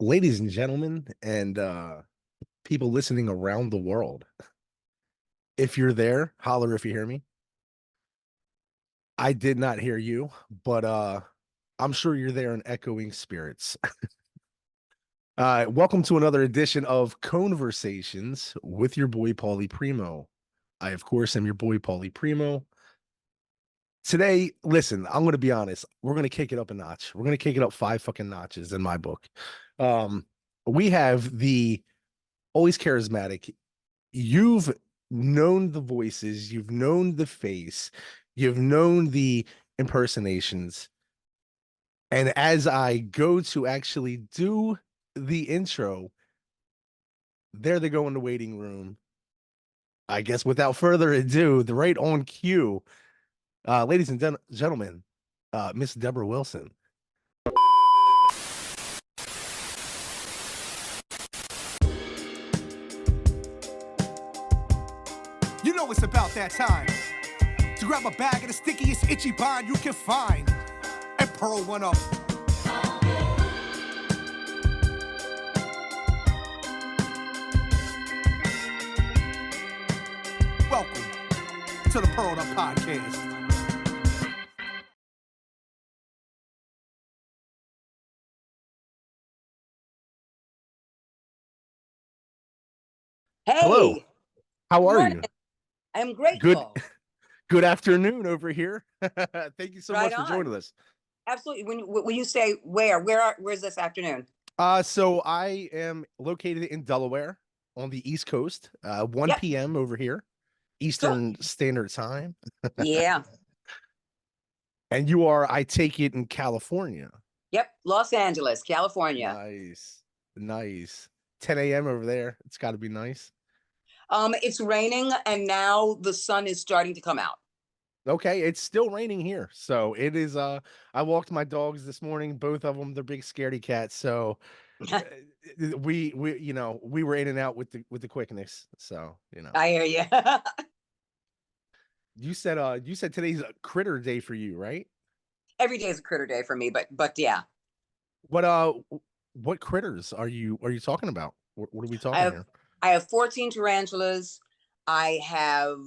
Ladies and gentlemen, and people listening around the world, if you're there, holler if you hear me. I did not hear you, but I'm sure you're there in echoing spirits. Welcome to another edition of ConeVersations with your boy Pawley Primo. I, of course, am your boy Pawley Primo. Today, listen, I'm going to be honest. We're going to kick it up a notch. We're going to kick it up 5 fucking notches in my book. Um, we have the always charismatic. You've known the voices, you've known the face, you've known the impersonations. And as I go to actually do the intro, there they go in the waiting room. I guess without further ado, the right on cue, ladies and gentlemen, Miss Debra Wilson. You know it's about that time to grab a bag of the stickiest itchy bind you can find and pearl one up. Welcome to the Pearl Up Podcast. Hello. Hey, How good are morning. you? I'm Good grateful. good afternoon over here. Thank you so Right much for on. joining us. Absolutely. When you say where's this afternoon? So I am located in Delaware on the East Coast, 1 Yep. p.m. over here, Cool. Eastern Standard Time. Yeah. And you are, I take it, in California. Yep. Los Angeles, California. Nice. Nice. 10 a.m. over there. It's got to be nice. It's raining and now the sun is starting to come out. Okay, it's still raining here. So it is I walked my dogs this morning, both of them, they're big scaredy cats. So we we were in and out with the quickness. So, I hear you. you said today's a critter day for you, right? Every day is a critter day for me, but yeah. What what critters are you talking about? What are we I talking have here? I have 14 tarantulas. I have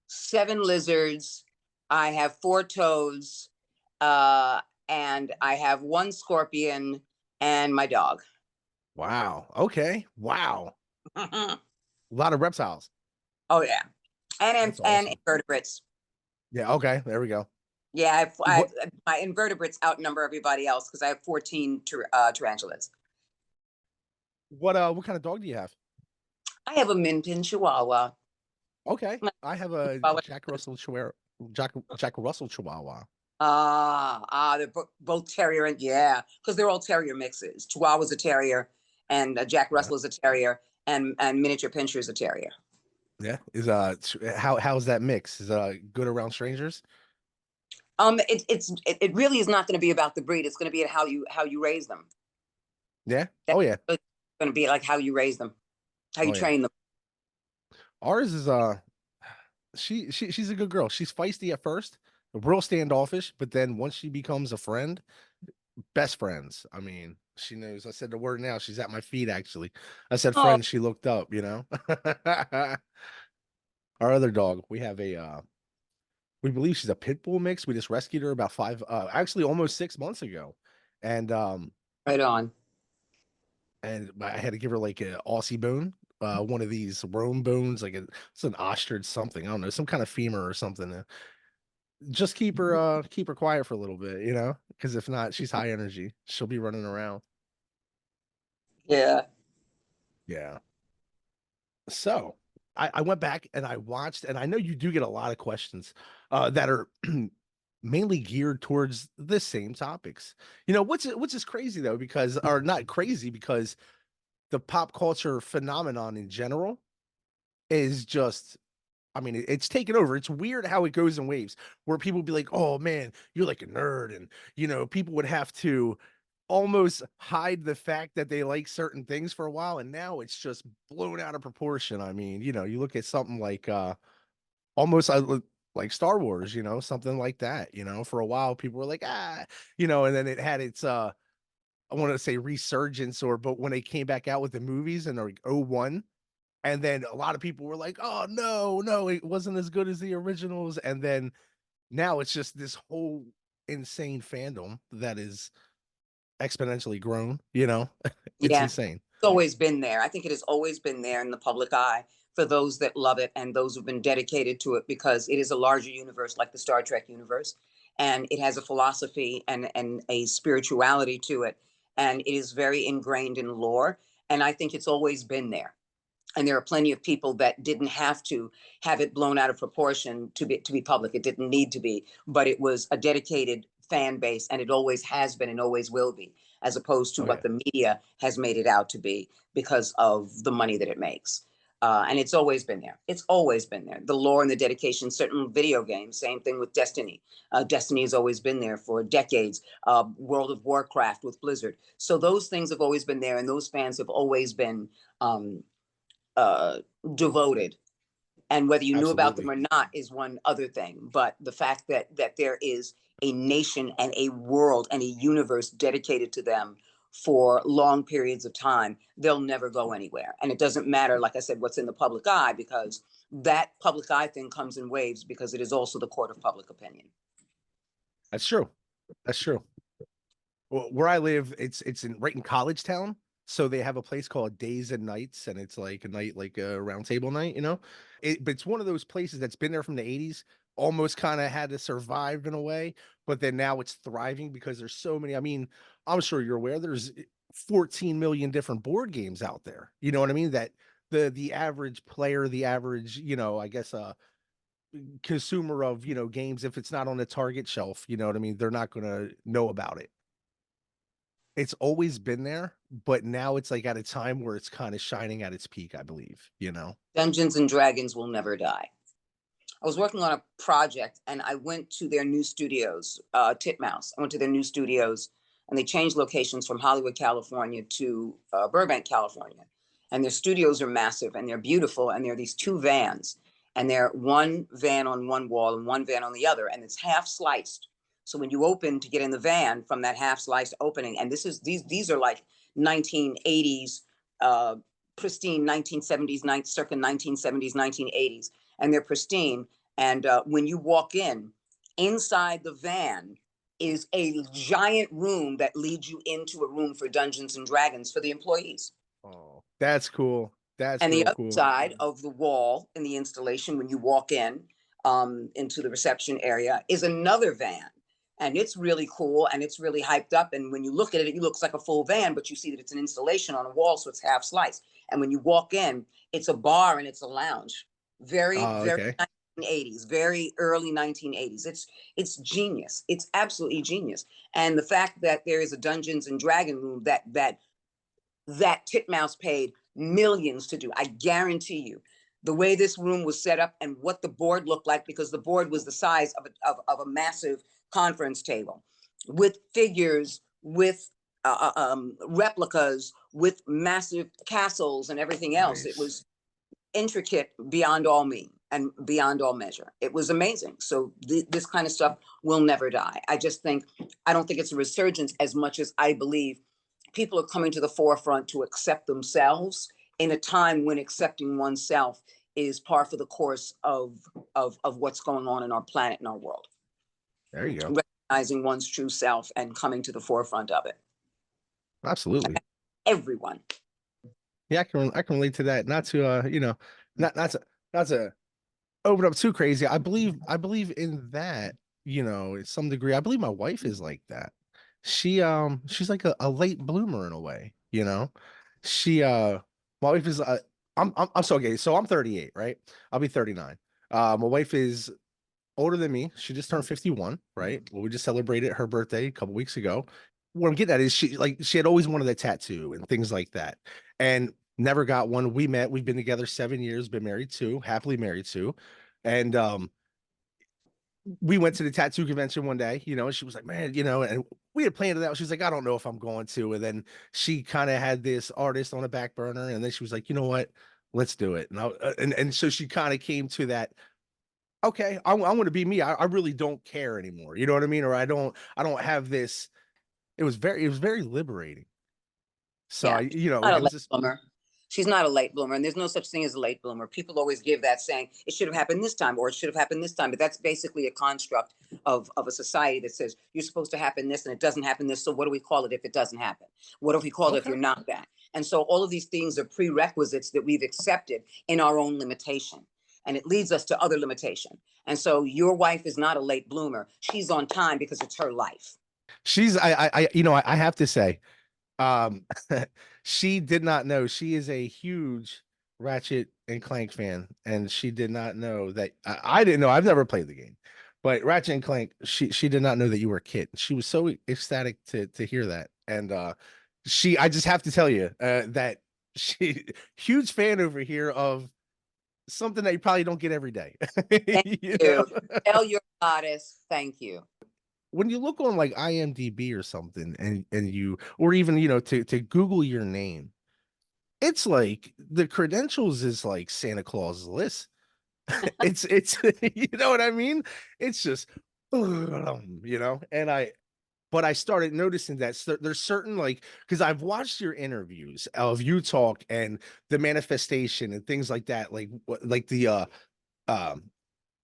7 lizards. I have 4 toads. Uh, and I have 1 scorpion and my dog. Wow. Okay. Wow. Oh A lot of reptiles. yeah, and That's and awesome. invertebrates. Yeah, okay. There we go. Yeah, What my invertebrates outnumber everybody else because I have 14 tarantulas. what kind of dog do you have? I have a Min Pin Chihuahua. Okay. My I have a Chihuahua. Jack Russell Chihuahua. They're both terrier and yeah, because they're all terrier mixes. Chihuahua's a terrier, and Jack Yeah. Russell is a terrier, and miniature Pinscher is a terrier. Yeah. Is how's that mix? Is good around strangers? It really is not going to be about the breed. It's going to be how you raise them. Yeah. That's Oh yeah. really going to be like how you raise them, how you Oh yeah. train them. Ours is she's a good girl. She's feisty at first, real standoffish, but then once she becomes a friend, best friends. I mean, she knows. I said the word now. She's at my feet, actually. I said Oh, friend. She looked up. Our other dog, we have we believe she's a pit bull mix. We just rescued her about actually almost 6 months ago. And right on. I had to give her like a Aussie bone, one of these Rome bones, it's an ostrich something. I don't know, some kind of femur or something. Just keep her quiet for a little bit, because if not, she's high energy. She'll be running around. Yeah. Yeah. So I went back and I watched, and I know you do get a lot of questions that are mainly geared towards the same topics. Which is crazy though, because or not crazy because the pop culture phenomenon in general is just, I mean, it's taken over. It's weird how it goes in waves where people be like, "Oh man, you're like a nerd," and people would have to almost hide the fact that they like certain things for a while, and now it's just blown out of proportion. I mean, you look at something like almost like Star Wars, something like that. For a while, people were like, and then it had its I want to say resurgence, or but when they came back out with the movies in like '01, and then a lot of people were like, "Oh no, no, it wasn't as good as the originals." And then now it's just this whole insane fandom that is exponentially grown, you know? It's Yeah, insane. it's always been there. I think it has always been there in the public eye for those that love it and those who've been dedicated to it, because it is a larger universe like the Star Trek universe, and it has a philosophy and a spirituality to it, and it is very ingrained in lore, and I think it's always been there. And there are plenty of people that didn't have to have it blown out of proportion to be public. It didn't need to be, but it was a dedicated fan base, and it always has been and always will be, as opposed to Oh what yeah. the media has made it out to be because of the money that it makes. And it's always been there. It's always been there. The lore and the dedication, certain video games, same thing with Destiny. Destiny has always been there for decades. World of Warcraft with Blizzard. So those things have always been there, and those fans have always been um, uh, devoted. And whether you knew about them Absolutely. or not is one other thing. But the fact that there is a nation and a world and a universe dedicated to them for long periods of time, they'll never go anywhere. And it doesn't matter, like I said, what's in the public eye, because that public eye thing comes in waves, because it is also the court of public opinion. That's true. That's true. Well, where I live, it's in right in College Town. So they have a place called Days and Nights, and it's like a night, like a round table night, you know. But it's one of those places that's been there from the '80s, almost kind of had to survive in a way, but then now it's thriving because there's so many. I mean, I'm sure you're aware there's 14 million different board games out there. You know what I mean? That the average player, the average, I guess consumer of, games, if it's not on the Target shelf, you know what I mean, they're not gonna know about it. It's always been there, but now it's, like, at a time where it's kinda shining at its peak, I believe, you know? Dungeons and Dragons will never die. I was working on a project, and I went to their new studios, Titmouse. I went to their new studios, and they changed locations from Hollywood, California to Burbank, California. And their studios are massive and they're beautiful. And there are these two vans, and they're one van on one wall and one van on the other, and it's half sliced. So when you open to get in the van from that half sliced opening, and these are like 1980s, uh, pristine 1970s, circa 1970s, 1980s, and they're pristine. And when you walk in, inside the van is a giant room that leads you into a room for Dungeons and Dragons for the employees. Oh, that's cool. That's And the real other cool. side of the wall in the installation, when you walk in into the reception area, is another van. And it's really cool and it's really hyped up. And when you look at it, it looks like a full van, but you see that it's an installation on a wall, so it's half sliced. And when you walk in, it's a bar and it's a lounge. Very, Oh, very okay. 1980s, very early 1980s. It's genius. It's absolutely genius. And the fact that there is a Dungeons and Dragon room that Titmouse paid millions to do. I guarantee you, the way this room was set up and what the board looked like, because the board was the size of a massive conference table with figures, with replicas, with massive castles and everything else. It Nice. was intricate beyond all mean and beyond all measure. It was amazing. So this kind of stuff will never die. I don't think it's a resurgence as much as I believe people are coming to the forefront to accept themselves in a time when accepting oneself is par for the course of what's going on in our planet and our world. There you go. Recognizing one's true self and coming to the forefront of it. Absolutely. Everyone. Yeah, I can relate to that. Not to, not to open up too crazy. I believe in that, in some degree. I believe my wife is like that. She's like a late bloomer in a way, you know. She My wife is I'm so gay. So I'm 38, right? I'll be 39. My wife is older than me. She just turned 51, right? Well, we just celebrated her birthday a couple weeks ago. What I'm getting at is she had always wanted a tattoo and things like that, and never got one. We met. We've been together 7 years. Been married two, happily married two, and we went to the tattoo convention one day. And she was like, "Man, and we had planned it out." She was like, "I don't know if I'm going to," and then she kind of had this artist on the back burner, and then she was like, "You know what? Let's do it." And so she kind of came to that. Okay, I want to be me. I really don't care anymore. You know what I mean? Or I don't have this. it was very liberating. So Yeah, I, she's you know, not a and late just bloomer. She's not a late bloomer, and there's no such thing as a late bloomer. People always give that saying, it should have happened this time, or it should have happened this time. But that's basically a construct of a society that says you're supposed to happen this and it doesn't happen this. So what do we call it if it doesn't happen? What do we call it if okay. you're not that? And so all of these things are prerequisites that we've accepted in our own limitation. And it leads us to other limitation. And so your wife is not a late bloomer. She's on time because it's her life. She's I you know, I have to say, um, she did not know she is a huge Ratchet and Clank fan, and she did not know that I didn't know. I've never played the game, but Ratchet and Clank, she did not know that you were a kid. She was so ecstatic to hear that, and I just have to tell you that she huge fan over here of something that you probably don't get every day. Thank You know? you. Tell your goddess, thank you. When you look on like IMDb or something and you or even to Google your name, it's like the credentials is like Santa Claus list. It's you know what I mean? It's just and I started noticing that there's certain like because I've watched your interviews of you talk and the manifestation and things like that, like the um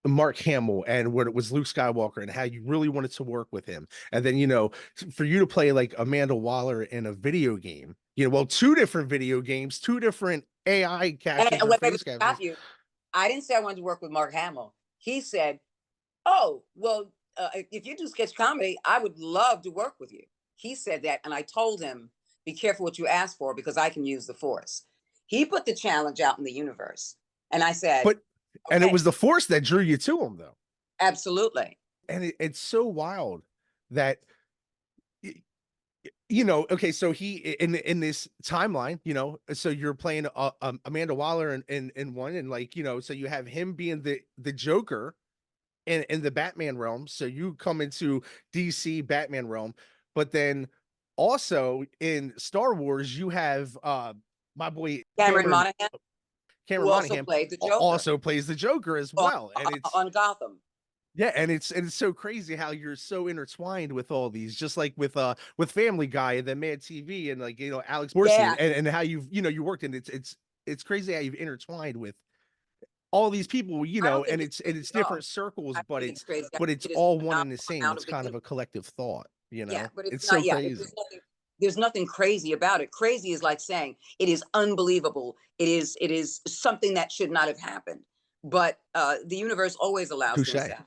Mark Hamill and what it was Luke Skywalker and how you really wanted to work with him. And then, for you to play like Amanda Waller in a video game, well, two different video games, two different AI captions or And wait, face stop captions. you. I didn't say I wanted to work with Mark Hamill. He said, "Oh, well, if you do sketch comedy, I would love to work with you." He said that, and I told him, "Be careful what you ask for because I can use the force." He put the challenge out in the universe, and I said, And it "Okay, was the force that drew you to him though. absolutely." And it's so wild that okay, so he in this timeline, so you're playing Amanda Waller in one, and like, so you have him being the Joker in the Batman realm. So you come into DC Batman realm, but then also in Star Wars, you have my boy Cameron Monaghan, who Cameron also Monaghan played the Joker also plays the Joker as on, well. And it's on Gotham. yeah, and it's so crazy how you're so intertwined with all these, just like with Family Guy and then MADtv and like Alex Borsi Yeah, and how you worked, and it's crazy how you've intertwined with all these people, I don't and think it's it's crazy at all. different circles, I don't think it's crazy. I but think it's it is all one and the phenomenal same. out It's of the kind of universe. a collective thought, Yeah, but it's It's so not. Yeah, crazy. there's nothing crazy about it. Crazy is like saying it is unbelievable. It is something that should not have happened. But the universe always allows things to Touche. happen.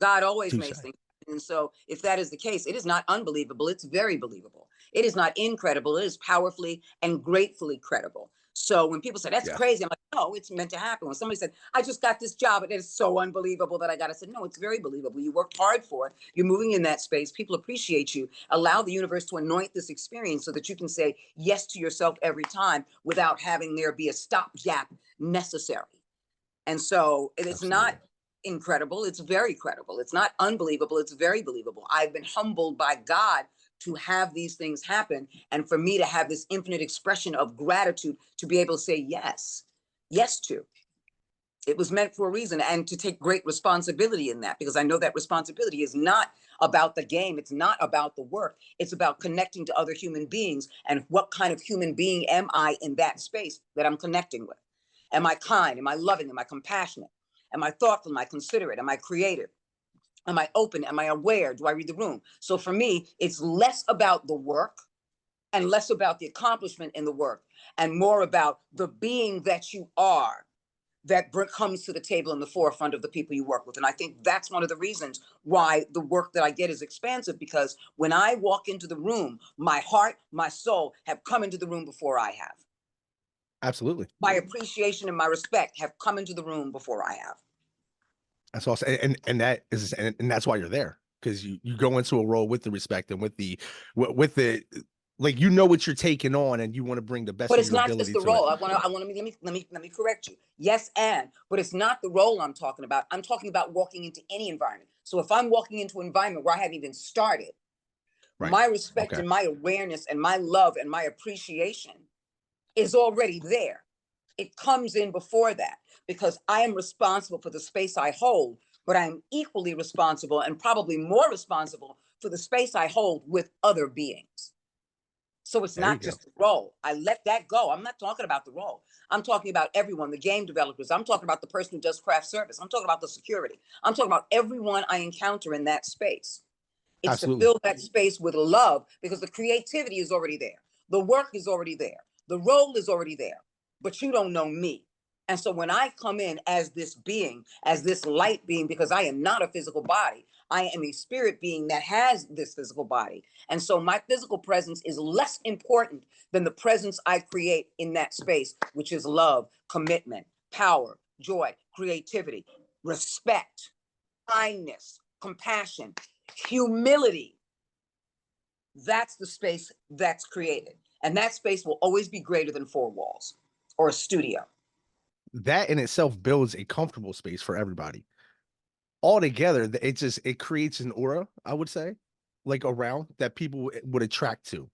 God always Touche. makes things happen. And so if that is the case, it is not unbelievable. It's very believable. It is not incredible. It is powerfully and gratefully credible. So when people say that's Yes. crazy, I'm like, no, it's meant to happen. When somebody said, I just got this job, and it's so unbelievable that I got it, I said, no, it's very believable. You worked hard for it. You're moving in that space. People appreciate you. Allow the universe to anoint this experience so that you can say yes to yourself every time without having there be a stopgap necessary. And so it is not Absolutely. incredible. It's very credible. It's not unbelievable. It's very believable. I've been humbled by God to have these things happen and for me to have this infinite expression of gratitude to be able to say yes, yes to. It was meant for a reason and to take great responsibility in that because I know that responsibility is not about the game. It's not about the work. It's about connecting to other human beings and what kind of human being am I in that space that I'm connecting with? Am I kind? Am I loving? Am I compassionate? Am I thoughtful? Am I considerate? Am I creative? Am I open? Am I aware? Do I read the room? So for me, it's less about the work and less about the accomplishment in the work and more about the being that you are that comes to the table in the forefront of the people you work with. And I think that's one of the reasons why the work that I get is expansive, because when I walk into the room, my heart, my soul have come into the room before I have. Absolutely. My appreciation and my respect have come into the room before I have. That's awesome. And that's why you're there. Because you go into a role with the respect and with the like what you're taking on, and you want to bring the best But of it's your not just ability the to it. role. Let me correct you. Yes, but it's not the role I'm talking about. I'm talking about walking into any environment. So if I'm walking into an environment where I haven't even started, Right. my respect Okay. and my awareness and my love and my appreciation is already there. It comes in before that because I am responsible for the space I hold, but I'm equally responsible and probably more responsible for the space I hold with other beings. So it's There you not go. just the role. I let that go. I'm not talking about the role. I'm talking about everyone, the game developers. I'm talking about the person who does craft service. I'm talking about the security. I'm talking about everyone I encounter in that space. It's to Absolutely. fill that space with love because the creativity is already there. The work is already there. The role is already there, but you don't know me. And so when I come in as this being, as this light being, because I am not a physical body, I am a spirit being that has this physical body. And so my physical presence is less important than the presence I create in that space, which is love, commitment, power, joy, creativity, respect, kindness, compassion, humility. That's the space that's created. And that space will always be greater than four walls or a studio. That in itself builds a comfortable space for everybody. Altogether, it creates an aura, I would say, like around that people would attract to.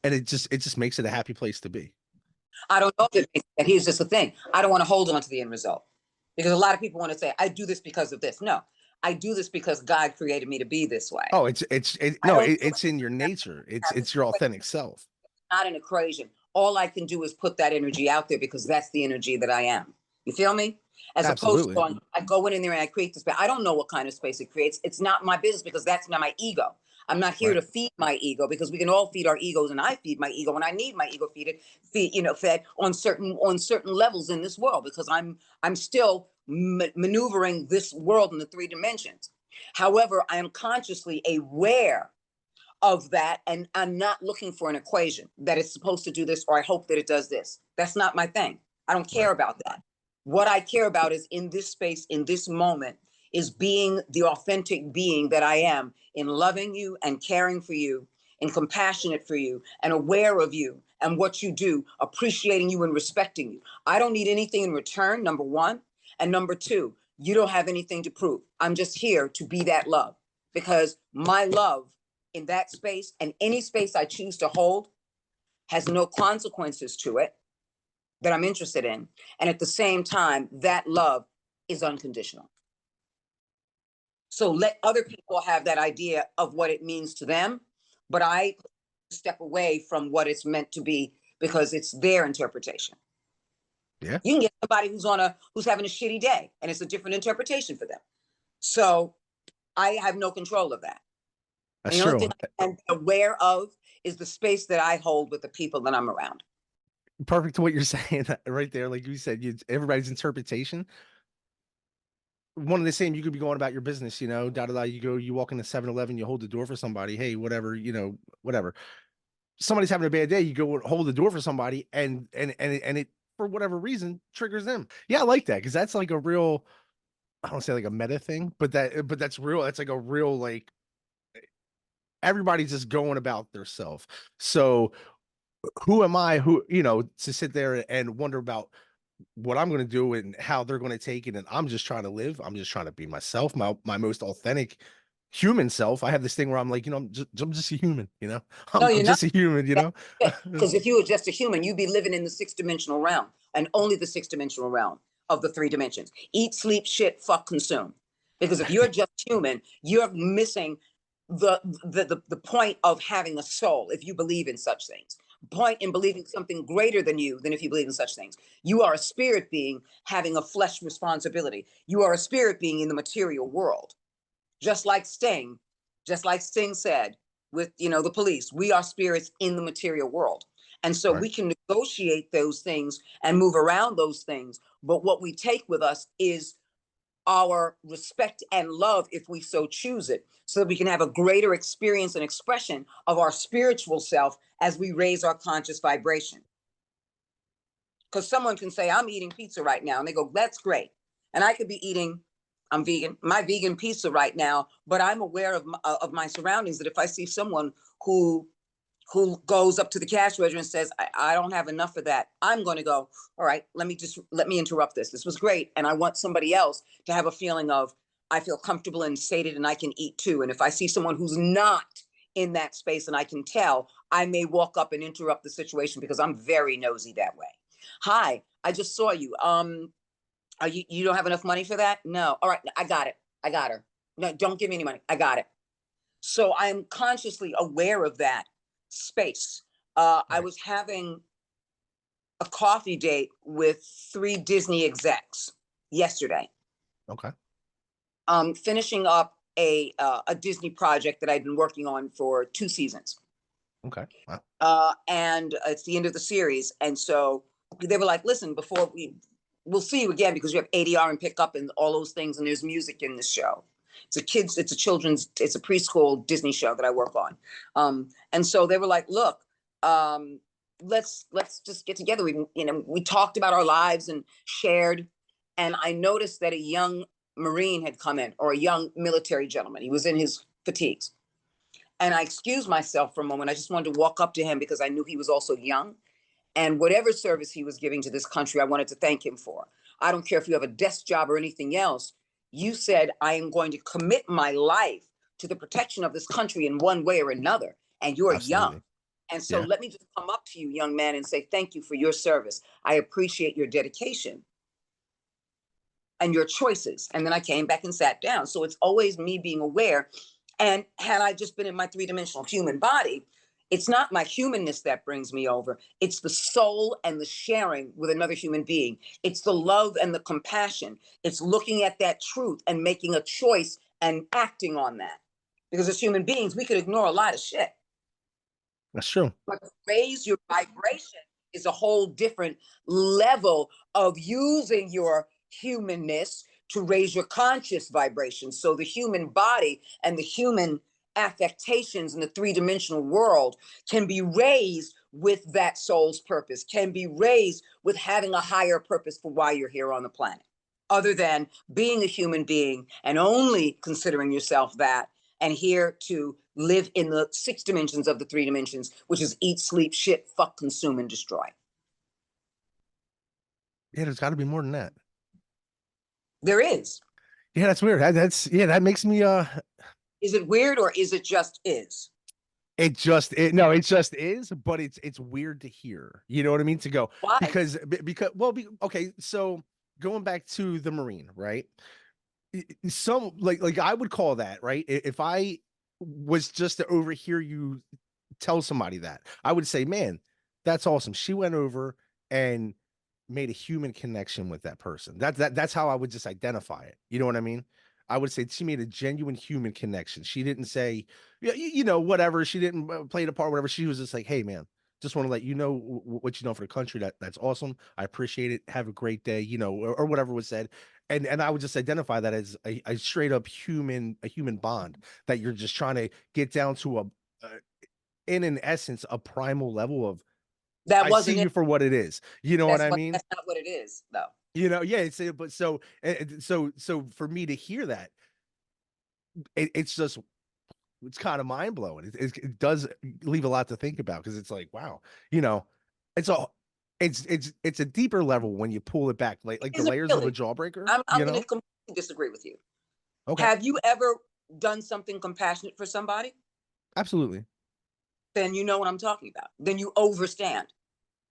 And it just makes it a happy place to be. I don't know if it makes, and here's just the thing. I don't want to hold on to the end result because a lot of people want to say, I do this because of this. No, I do this because God created me to be this way. Oh, I don't do it's in your nature. it. It's your authentic self. Not an equation. All I can do is put that energy out there because that's the energy that I am. You feel me? As opposed to Absolutely. going, I go in there and I create this space. I don't know what kind of space it creates. It's not my business because that's not my ego. I'm not here Right. to feed my ego because we can all feed our egos, and I feed my ego, and I need my ego fed on certain levels in this world because I'm still maneuvering this world in the three dimensions. However, I am consciously aware of that, and I'm not looking for an equation that it's supposed to do this or I hope that it does this. That's not my thing. I don't care Right. about that. What I care about is in this space, in this moment, is being the authentic being that I am in loving you and caring for you and compassionate for you and aware of you and what you do, appreciating you and respecting you. I don't need anything in return, number one. And number two, you don't have anything to prove. I'm just here to be that love because my love in that space and any space I choose to hold has no consequences to it that I'm interested in. And at the same time, that love is unconditional. So let other people have that idea of what it means to them, but I step away from what it's meant to be because it's their interpretation. Yeah. You can get somebody who's having a shitty day and it's a different interpretation for them. So I have no control of that. And That's the only true. thing I am aware of is the space that I hold with the people that I'm around. Perfect to what you're saying right there. Like you said, everybody's interpretation. One of the same, you could be going about your business, da da da. You walk into 7-Eleven, you hold the door for somebody. Hey, whatever, whatever. Somebody's having a bad day, you go hold the door for somebody, and it for whatever reason triggers them. Yeah, I like that because that's like a real, I don't say like a meta thing, but that's real. That's like a real like everybody's just going about their self. So who am I to sit there and wonder about what I'm going to do and how they're going to take it. And I'm just trying to live. I'm just trying to be myself, my most authentic human self. I have this thing where I'm like, I'm just a human, No, I'm you're not. just a human, Because if you were just a human, you'd be living in the sixth dimensional realm and only the sixth dimensional realm of the three dimensions. Eat, sleep, shit, fuck, consume. Because if you're just human, you're missing the point of having a soul if you believe in such things. Point in believing something greater than you than if you believe in such things. You are a spirit being having a flesh responsibility. You are a spirit being in the material world. Just like Sting said with the police, we are spirits in the material world. And so Right. we can negotiate those things and move around those things. But what we take with us is our respect and love if we so choose it, so that we can have a greater experience and expression of our spiritual self as we raise our conscious vibration. Because someone can say, I'm eating pizza right now, and they go, that's great. And I could be eating, I'm vegan, my vegan pizza right now, but I'm aware of my surroundings, that if I see someone who goes up to the cash register and says, I don't have enough of that, I'm going to go, all right, let me interrupt this. This was great. And I want somebody else to have a feeling of, I feel comfortable and sated and I can eat too. And if I see someone who's not in that space and I can tell, I may walk up and interrupt the situation because I'm very nosy that way. Hi, I just saw you. You don't have enough money for that? No. All right, I got it. I got her. No, don't give me any money. I got it. So I'm consciously aware of that space. I Right. was having a coffee date with 3 Disney execs yesterday, Okay. finishing up a Disney project that I'd been working on for 2 seasons. Okay. Wow. And it's the end of the series. And so they were like, listen, before we'll see you again because you have ADR and pickup and all those things, and there's music in this show. It's a children's, it's a preschool Disney show that I work on. And so they were like, look, let's just get together. We talked about our lives and shared. And I noticed that a young Marine had come in, or a young military gentleman. He was in his fatigues. And I excused myself for a moment. I just wanted to walk up to him because I knew he was also young. And whatever service he was giving to this country, I wanted to thank him for. I don't care if you have a desk job or anything else. You said, I am going to commit my life to the protection of this country in one way or another. And you're young. Absolutely. And so Yeah. let me just come up to you, young man, and say, thank you for your service. I appreciate your dedication and your choices. And then I came back and sat down. So it's always me being aware. And had I just been in my 3-dimensional human body, it's not my humanness that brings me over. It's the soul and the sharing with another human being. It's the love and the compassion. It's looking at that truth and making a choice and acting on that. Because as human beings, we could ignore a lot of shit. That's true. But to raise your vibration is a whole different level of using your humanness to raise your conscious vibration. So the human body and the human affectations in the 3-dimensional world can be raised with that soul's purpose, can be raised with having a higher purpose for why you're here on the planet, other than being a human being and only considering yourself that, and here to live in the 6 dimensions of the 3 dimensions, which is eat, sleep, shit, fuck, consume, and destroy. Yeah, there's got to be more than that. There is. Yeah, that's weird. That makes me Is it weird or is it just is? it just is, but it's weird to hear. You know what I mean? To go Why? because okay, so going back to the Marine, right? Some like I would call that, right? If I was just to overhear you tell somebody that, I would say, man, that's awesome. She went over and made a human connection with that person. That's how I would just identify it. You know what I mean? I would say she made a genuine human connection. She didn't say, yeah, whatever. She didn't play the part, whatever. She was just like, hey, man, just want to let you know what you know for the country. That's awesome. I appreciate it. Have a great day, or whatever was said. And I would just identify that as a straight up human bond that you're just trying to get down to in an essence, a primal level of, That I see wasn't you it. for what it is. You know what I mean? That's not what it is, though. Yeah, but so for me to hear that, it's kind of mind blowing. It does leave a lot to think about because it's like, wow, it's a it's a deeper level when you pull it back, like the Is it layers of a really? jawbreaker. I'm going to completely disagree with you. Okay, Have you ever done something compassionate for somebody? absolutely. Then you know what I'm talking about. Then you overstand.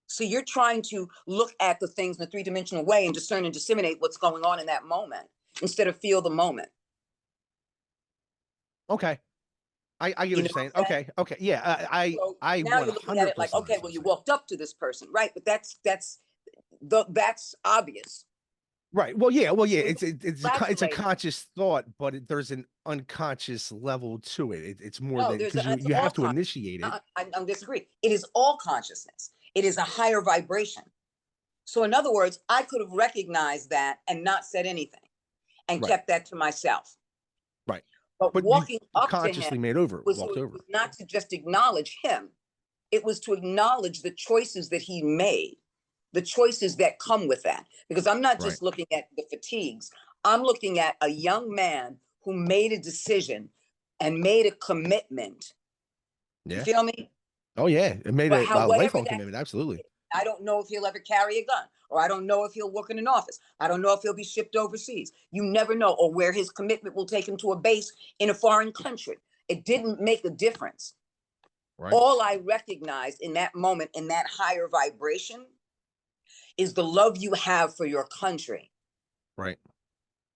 So you're trying to look at the things in a 3-dimensional way and discern and disseminate what's going on in that moment instead of feel the moment. Okay, I get what You you're know saying. what I'm saying? Okay, yeah. So I now you're looking at it like, 100% okay, well, you walked up to this person, right? But that's obvious. right. Well, yeah. When you It's a congratulate, conscious thought, but there's an unconscious level to it. It's more no, than because it's you all have to initiate it. I disagree. It is all consciousness. It is a higher vibration. So in other words, I could have recognized that and not said anything and Right. kept that to myself. Right. But But you walking up to him consciously walked over. was not to just acknowledge him. It was to acknowledge the choices that he made, the choices that come with that. Because I'm not Right. just looking at the fatigues. I'm looking at a young man who made a decision and made a commitment. You Yeah. feel me? Oh yeah. It made But a whatever lifelong that commitment. Absolutely. I don't know if he'll ever carry a gun, or I don't know if he'll work in an office. I don't know if he'll be shipped overseas. You never know, or where his commitment will take him to a base in a foreign country. It didn't make a difference. Right. All I recognized in that moment, in that higher vibration, is the love you have for your country. Right.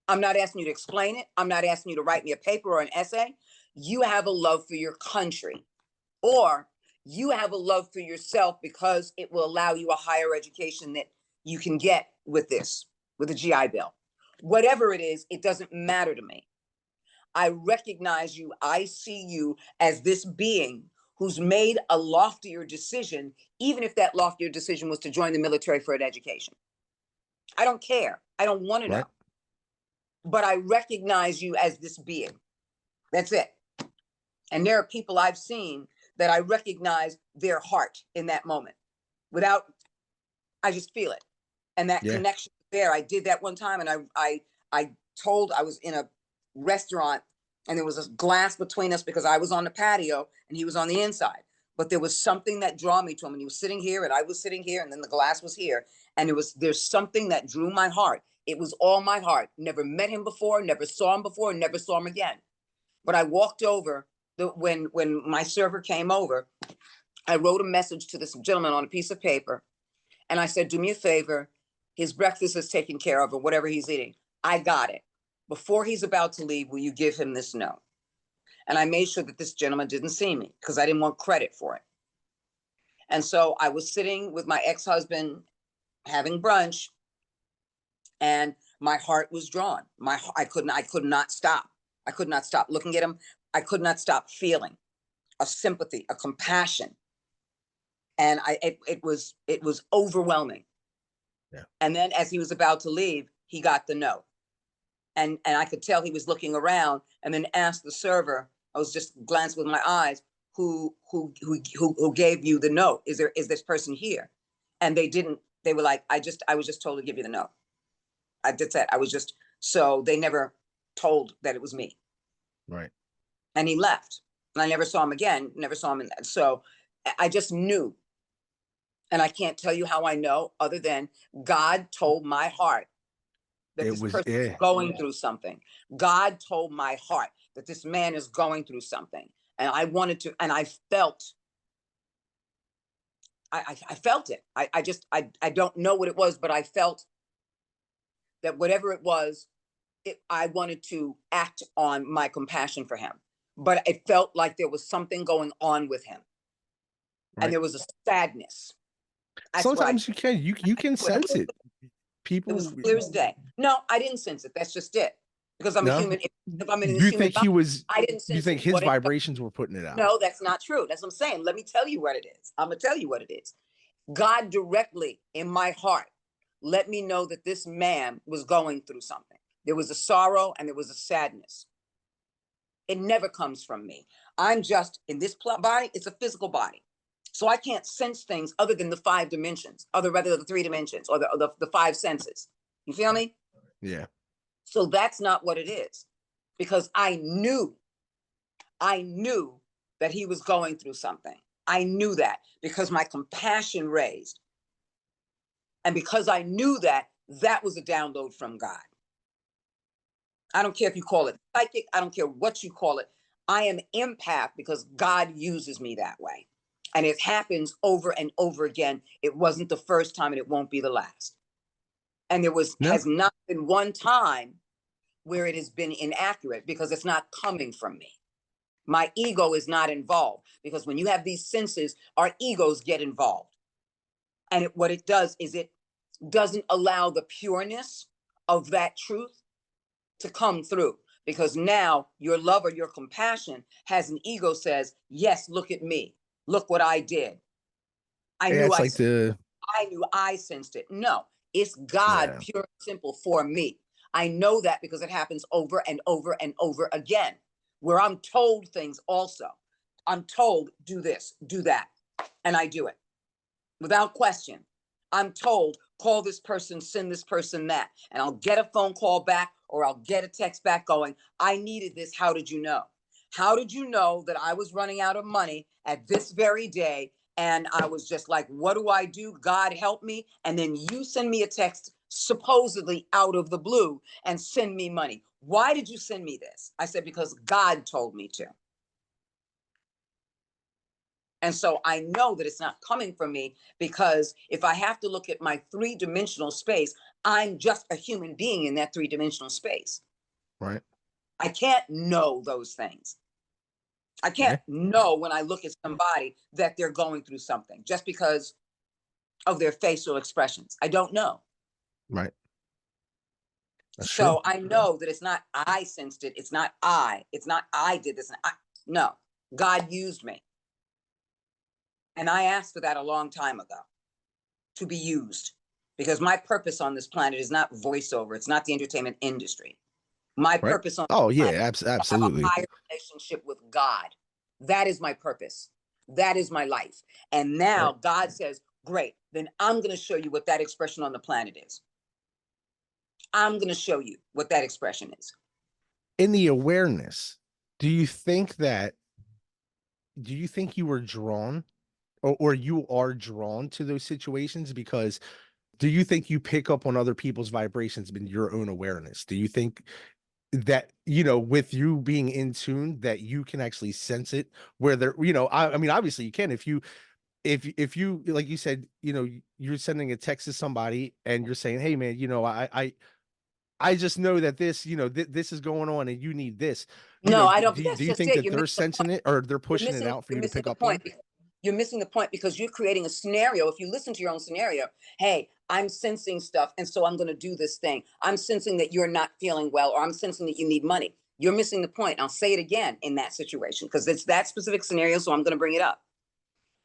I'm not asking you to explain it. I'm not asking you to write me a paper or an essay. you have a love for your country, or you have a love for yourself because it will allow you a higher education that you can get with this, with the GI Bill. Whatever it is, it doesn't matter to me. I recognize you. I see you as this being who's made a loftier decision, even if that loftier decision was to join the military for an education. I don't care. I don't want to know. But I recognize you as this being. That's it. And there are people I've seen that I recognize their heart in that moment. I just feel it. And that connection there. I did that one time, and I was in a restaurant, and there was a glass between us because I was on the patio and he was on the inside. But there was something that drew me to him, and he was sitting here and I was sitting here, and then the glass was here. And there's something that drew my heart. It was all my heart. Never met him before, never saw him before, never saw him again. But I walked over when my server came over, I wrote a message to this gentleman on a piece of paper. And I said, do me a favor. His breakfast is taken care of, or whatever he's eating. I got it. Before he's about to leave, will you give him this note? And I made sure that this gentleman didn't see me because I didn't want credit for it. And so I was sitting with my ex-husband having brunch, and my heart was drawn. I could not stop. I could not stop looking at him. I could not stop feeling a sympathy, a compassion. And it was overwhelming. Yeah. And then as he was about to leave, he got the note. And I could tell he was looking around, and then asked the server, I was just glancing with my eyes, who gave you the note? Is this person here? And they were like, I was just told to give you the note. That's it. So they never told that it was me. Right. And he left, and I never saw him again, so I just knew. And I can't tell you how I know, other than God told my heart that this person is going through something. God told my heart that this man is going through something. And I wanted to, and I felt it. I don't know what it was, but I felt that whatever it was, I wanted to act on my compassion for him. But it felt like there was something going on with him. Right. And there was a sadness. Sometimes you can sense it. People, it was clear as day. No, I didn't sense it. That's just it. Because I'm a human. If I'm in this human body, I didn't sense it. You think his vibrations were putting it out? No, that's not true. That's what I'm saying. Let me tell you what it is. I'm gonna tell you what it is. God directly in my heart let me know that this man was going through something. There was a sorrow and there was a sadness. It never comes from me. I'm just in this body. It's a physical body. So I can't sense things other than the 5 dimensions, the 3 dimensions, or the 5 senses. You feel me? Yeah. So that's not what it is, because I knew that he was going through something. I knew that because my compassion raised. And because I knew that was a download from God. I don't care if you call it psychic. I don't care what you call it. I am empath because God uses me that way. And it happens over and over again. It wasn't the first time, and it won't be the last. And there has not been one time where it has been inaccurate, because it's not coming from me. My ego is not involved, because when you have these senses, our egos get involved. And what it does is it doesn't allow the pureness of that truth to come through, because now your love or your compassion has an ego says, yes, look at me. Look what I did. I knew I sensed it. No, it's God, pure and simple for me. I know that because it happens over and over and over again, where I'm told things also. I'm told, do this, do that, and I do it without question. I'm told, call this person, send this person that, and I'll get a phone call back, or I'll get a text back going, I needed this. How did you know? How did you know that I was running out of money at this very day? And I was just like, what do I do? God help me. And then you send me a text supposedly out of the blue and send me money. Why did you send me this? I said, because God told me to. And so I know that it's not coming from me, because if I have to look at my 3-dimensional space, I'm just a human being in that 3-dimensional space. Right. I can't know those things. I can't Okay. know when I look at somebody that they're going through something just because of their facial expressions. I don't know. Right. That's true. So I know that it's not I sensed it. It's not I. It's not I did this. No, God used me. And I asked for that a long time ago, to be used, because my purpose on this planet is not voiceover. It's not the entertainment industry. My Right. purpose on Oh this yeah, planet is to have a absolutely. higher relationship with God. That is my purpose. That is my life. And Right. now God says, great, then I'm going to show you what that expression on the planet is. I'm going to show you what that expression is. In the awareness, do you think that do you think you were drawn or you are drawn to those situations because do you think you pick up on other people's vibrations in your own awareness? Do you think that, with you being in tune, that you can actually sense it where there, I mean, obviously you can if you, like you said, you're sending a text to somebody and you're saying, hey man, I just know that this, this is going on and you need this, No, I don't. do That's you just think it. that You're they're missing the sensing point. it or they're You're pushing it missing. out for You're you to missing pick the up on? point. You're missing the point because you're creating a scenario. If you listen to your own scenario, hey, I'm sensing stuff, and so I'm going to do this thing. I'm sensing that you're not feeling well, or I'm sensing that you need money. You're missing the point. I'll say it again in that situation because it's that specific scenario. So I'm going to bring it up.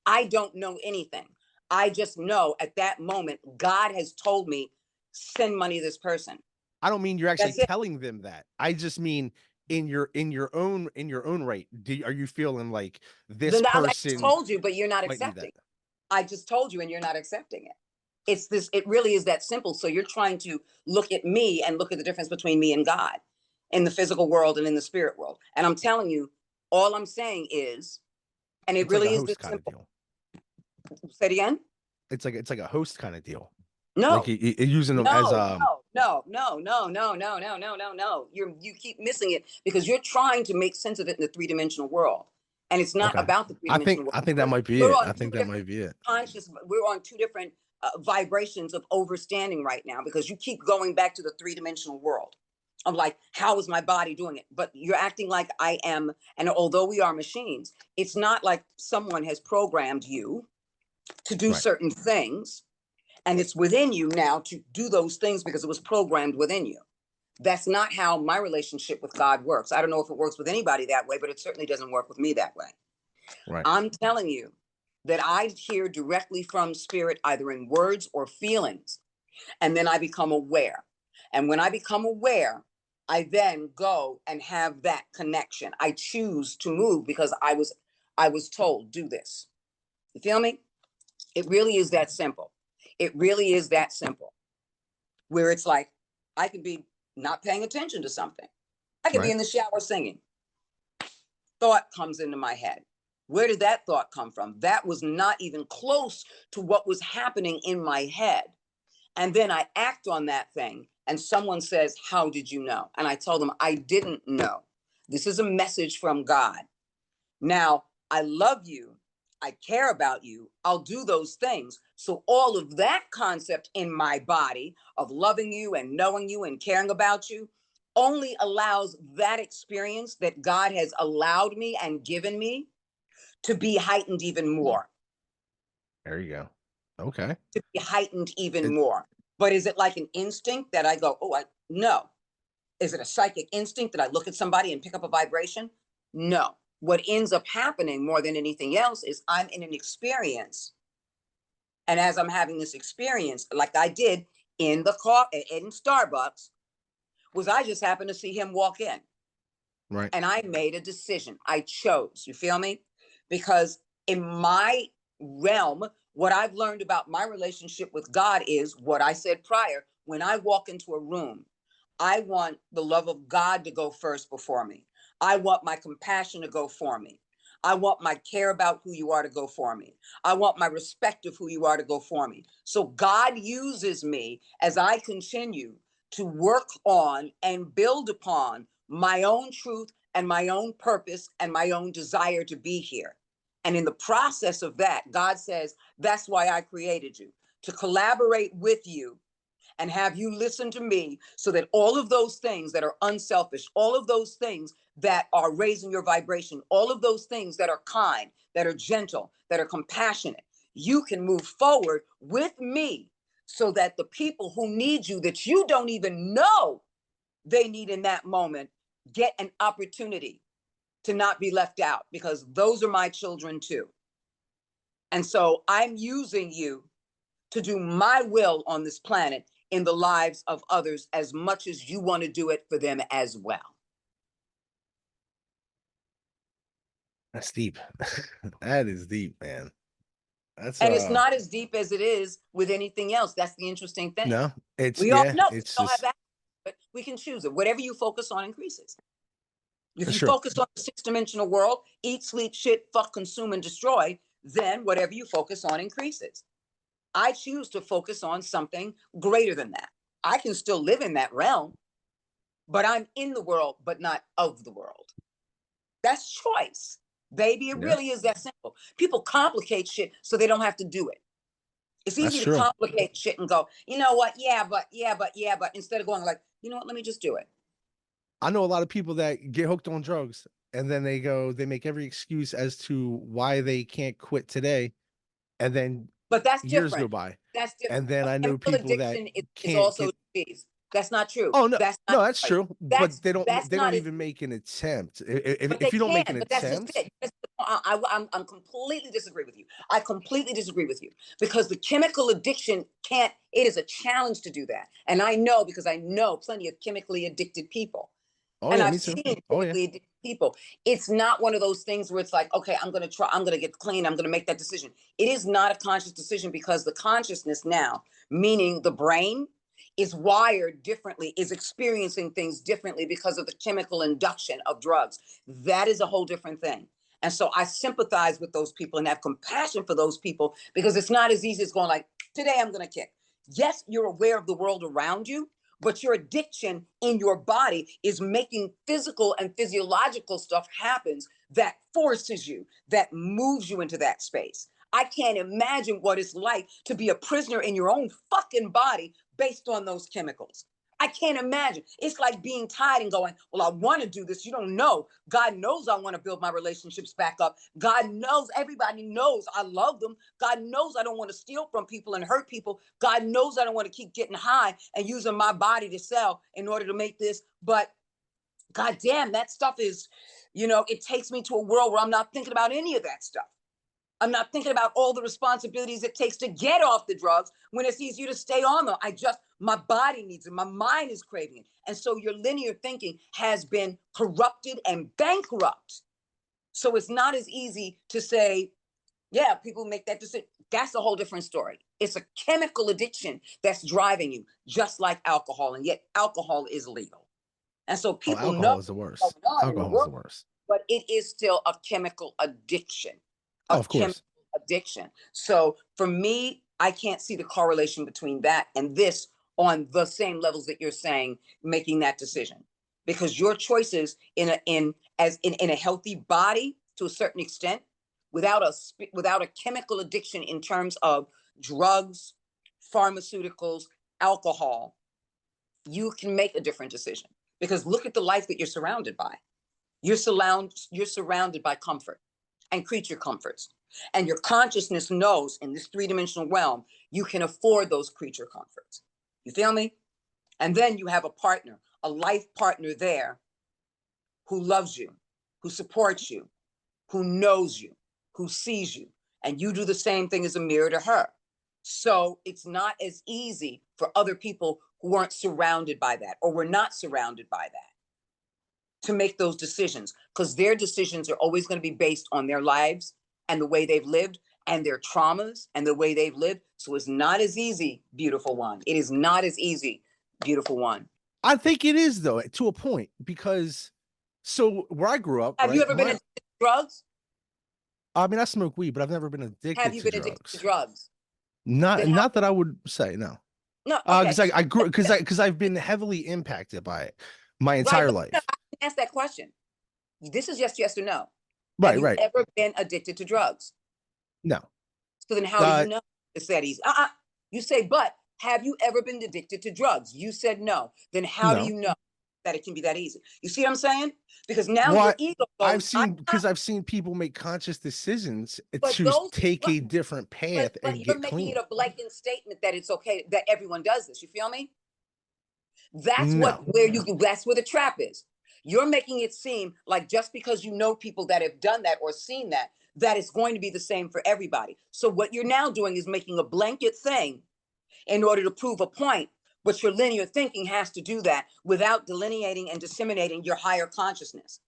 I don't know anything. I just know at that moment, God has told me, send money to this person. I don't mean you're actually That's it. telling them that. I just mean in your own right. Are you feeling like this Then I just person told you, but you're not might need that? accepting. I just told you, and you're not accepting it. It's this. It really is that simple. So you're trying to look at me and look at the difference between me and God, in the physical world and in the spirit world. And I'm telling you, all I'm saying is, and it It's like a really is this host kind of simple. deal. Say it again. It's like a host kind of deal. Like No, using them as no, no, no, no, no, no, no, no, no, no, no. You keep missing it because you're trying to make sense of it in the three-dimensional world. And it's not okay. about the I think three-dimensional world. I think that might be We're it. on I two think that different might be it. conscious, we're on two different vibrations of overstanding right now because you keep going back to the three-dimensional world. I'm like, how is my body doing it? But you're acting like I am. And although we are machines, it's not like someone has programmed you to do Right. certain things and it's within you now to do those things because it was programmed within you. That's not how my relationship with God works. I don't know if it works with anybody that way, but it certainly doesn't work with me that way. Right. I'm telling you that I hear directly from spirit, either in words or feelings, and then I become aware. And when I become aware, I then go and have that connection. I choose to move because I was told, do this. You feel me? It really is that simple. It really is that simple. Where it's like I could be not paying attention to something. I could be Right. in the shower singing. Thought comes into my head. Where did that thought come from? That was not even close to what was happening in my head. And then I act on that thing, and someone says, how did you know? And I tell them, I didn't know. This is a message from God. Now, I love you. I care about you. I'll do those things. So, all of that concept in my body of loving you and knowing you and caring about you only allows that experience that God has allowed me and given me to be heightened even more, There you go. Okay. to be heightened even It, more. But is it like an instinct that I go, oh, no. Is it a psychic instinct that I look at somebody and pick up a vibration? No. What ends up happening more than anything else is I'm in an experience. And as I'm having this experience, like I did in the car in Starbucks, was I just happened to see him walk in right. and I made a decision. I chose, you feel me? Because in my realm, what I've learned about my relationship with God is what I said prior. When I walk into a room, I want the love of God to go first before me. I want my compassion to go for me. I want my care about who you are to go for me. I want my respect of who you are to go for me. So God uses me as I continue to work on and build upon my own truth and my own purpose and my own desire to be here. And in the process of that, God says, that's why I created you, to collaborate with you and have you listen to me so that all of those things that are unselfish, all of those things that are raising your vibration, all of those things that are kind, that are gentle, that are compassionate, you can move forward with me so that the people who need you that you don't even know they need in that moment get an opportunity to not be left out, because those are my children too. And so I'm using you to do my will on this planet in the lives of others as much as you want to do it for them as well. That's deep. That is deep, man. That's And it's not as deep as it is with anything else. That's the interesting thing. no, it's We all know it's we don't have just that, but we can choose it. Whatever you focus on increases. If that's you true. focus on the six-dimensional world, eat, sleep, shit, fuck, consume, and destroy, then whatever you focus on increases. I choose to focus on something greater than that. I can still live in that realm, but I'm in the world, but not of the world. That's choice, baby. It Yeah. really is that simple. People complicate shit so they don't have to do it. It's That's easy to true. complicate shit and go, you know what? Yeah, but instead of going like, you know what? Let me just do it. I know a lot of people that get hooked on drugs and then they make every excuse as to why they can't quit today. And then But that's years different. go by. That's different. And then I know Chemical people that addiction is can't also get. disease. That's not true. Oh no, That's no, not that's right. true. But they That's don't not as, even make an attempt. but If they you don't make can. an But that's just attempt, it. I'm completely disagree with you. I completely disagree with you, because the chemical addiction can't. It is a challenge to do that, and I know, because I know plenty of chemically addicted people. oh And yeah, I've me too. seen Oh yeah, chemically addicted people. It's not one of those things where it's like, okay, I'm going to try, I'm going to get clean, I'm going to make that decision. It is not a conscious decision, because the consciousness now, meaning the brain, is wired differently, is experiencing things differently because of the chemical induction of drugs. That is a whole different thing. And so I sympathize with those people and have compassion for those people, because it's not as easy as going like, today I'm going to kick. Yes, you're aware of the world around you, but your addiction in your body is making physical and physiological stuff happens that forces you, that moves you into that space. I can't imagine what it's like to be a prisoner in your own fucking body based on those chemicals. I can't imagine. It's like being tied and going, well, I want to do this. You don't know. God knows I want to build my relationships back up. God knows, everybody knows I love them. God knows I don't want to steal from people and hurt people. God knows I don't want to keep getting high and using my body to sell in order to make this. But God damn, that stuff is, it takes me to a world where I'm not thinking about any of that stuff. I'm not thinking about all the responsibilities it takes to get off the drugs when it's easier to stay on them. My body needs it. My mind is craving it. And so your linear thinking has been corrupted and bankrupt. So it's not as easy to say, yeah, people make that decision. That's a whole different story. It's a chemical addiction that's driving you, just like alcohol. And yet alcohol is legal. And so people alcohol know is the worst. what's going on in the Alcohol is the world, worst. but it is still a chemical addiction. Oh, of course. Addiction. So for me, I can't see the correlation between that and this on the same levels that you're saying, making that decision, because your choices in a healthy body to a certain extent, without a chemical addiction in terms of drugs, pharmaceuticals, alcohol, you can make a different decision, because look at the life that you're surrounded by. You're surrounded by comfort and creature comforts. And your consciousness knows in this three-dimensional realm, you can afford those creature comforts. You feel me? And then you have a partner, a life partner there who loves you, who supports you, who knows you, who sees you. And you do the same thing as a mirror to her. So it's not as easy for other people who aren't surrounded by that, or were not surrounded by that, to make those decisions, because their decisions are always going to be based on their lives and the way they've lived and their traumas and the way they've lived. So it's not as easy, beautiful one. It is not as easy, beautiful one. I think it is, though, to a point, because so where I grew up, Have you ever been addicted to drugs? I mean, I smoke weed, but I've never been addicted Have you to been drugs. addicted to drugs? Not that I would say, no. No, okay. Because I grew because I've been heavily impacted by it my entire life. No, I can ask that question. This is just yes or no. Right, Have you right. ever been addicted to drugs? No. So then how do you know it's that easy? You say, but have you ever been addicted to drugs? You said no. Then how do No. you know that it can be that easy? You see what I'm saying? Because now Well, your ego I've goes, seen, because I've seen people make conscious decisions but to those, take but, a different path but and you're get making it clean. a blanket statement that it's okay that everyone does this. You feel me? That's No. that's where the trap is. You're making it seem like just because you know people that have done that or seen that, that it's going to be the same for everybody. So what you're now doing is making a blanket thing in order to prove a point, but your linear thinking has to do that without delineating and disseminating your higher consciousness.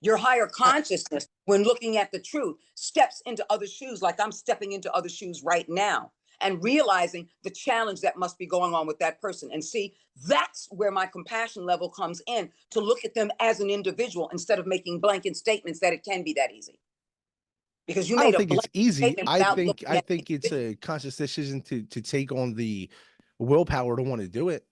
Your higher I, consciousness, when looking at the truth, steps into other shoes, like I'm stepping into other shoes right now, and realizing the challenge that must be going on with that person. And see, that's where my compassion level comes in, to look at them as an individual instead of making blanket statements that it can be that easy. Because you I made don't a think it's blanket easy. statement I without think looking I at the think it's individual. a conscious decision to take on the willpower to want to do it,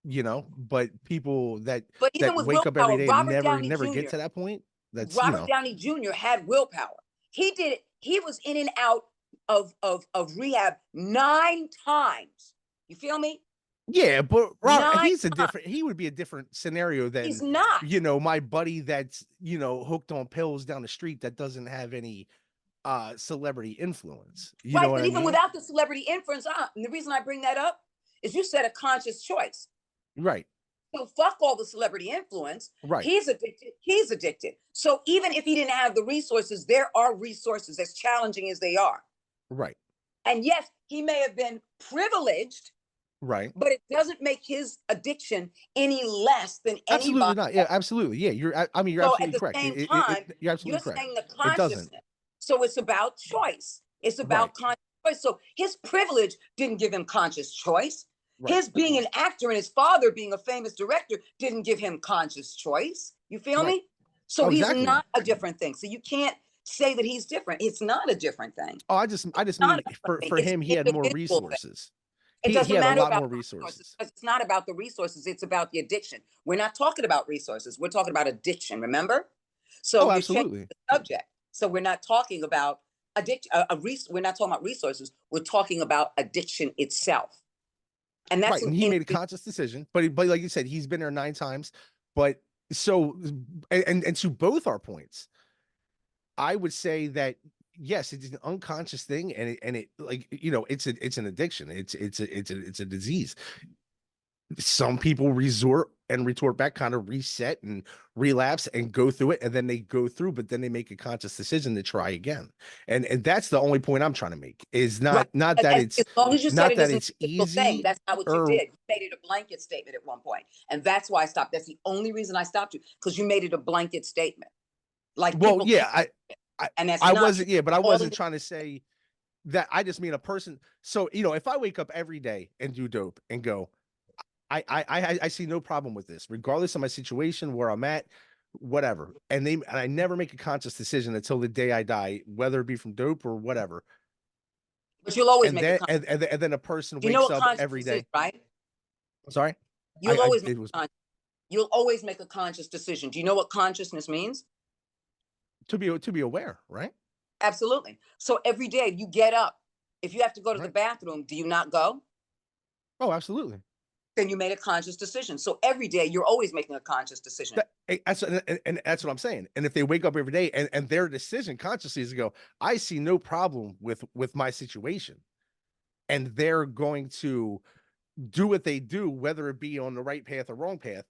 but people But even that with wake up every willpower, day and never get to that point, Robert Downey Jr. had willpower. He did it. He was in and out of rehab 9 times. You feel me? yeah, but Robert, 9 times. he would be a different scenario He's than, not. my buddy that's, hooked on pills down the street that doesn't have any celebrity influence. You know Right. what But I even mean? without the celebrity influence, and the reason I bring that up is you said a conscious choice. Right. So fuck all the celebrity influence. Right. He's addicted. He's addicted. So even if he didn't have the resources, there are resources, as challenging as they are. Right. And yes, he may have been privileged, Right. but it doesn't make his addiction any less than Absolutely anybody not. Yeah, else. absolutely. Yeah, I mean, you're So at absolutely the correct. same time, You're you're absolutely correct. saying the It doesn't. consciousness. So it's about choice. It's Right. about conscious choice. So his privilege didn't give him conscious choice. Right. His being an actor and his father being a famous director didn't give him conscious choice. You feel Right. me? So Oh, he's exactly. not a different thing. So you can't say that he's different. It's not a different thing. Oh, I just Not mean a different thing. for It's him, he an had more individual thing. resources. It He doesn't had a matter lot about more the resources resources. because it's not about the resources. It's about the addiction. We're not talking about resources. We're talking about addiction. Remember? So Oh, you're changing absolutely. the subject. So we're not talking about addiction. We're not talking about resources. We're talking about addiction itself, and that's Right. an And he made a individual. conscious decision, but like you said, he's been there 9 times. But so, and to both our points, I would say that yes, it's an unconscious thing, and it like, it's an addiction. It's a disease. Some people resort and retort back, kind of reset and relapse and go through it, and then they go through, but then they make a conscious decision to try again. And that's the only point I'm trying to make, is Right. not that And it's as long as you said not it that as an it's individual thing, easy, that's not what you or did. You made it a blanket statement at one point, and that's why I stopped. That's the only reason I stopped you, because you made it a blanket statement, like well, people yeah, can't, I and that's I not true. wasn't, yeah, but I All wasn't trying to say that. I just mean a person. So, if I wake up every day and do dope and go, I see no problem with this, regardless of my situation, where I'm at, whatever. And I never make a conscious decision until the day I die, whether it be from dope or whatever. but you'll always And make a then conscious. and then a person Do you know wakes what up every consciousness is, day. right? Sorry, You'll always make it was a you'll always make a conscious decision. Do you know what consciousness means? to be aware, right? Absolutely. So every day you get up. If you have to go to the Right. bathroom, do you not go? Oh, absolutely. Then you made a conscious decision. So every day you're always making a conscious decision. And that's what I'm saying. And if they wake up every day and their decision consciously is to go, I see no problem with my situation, and they're going to do what they do, whether it be on the right path or wrong path.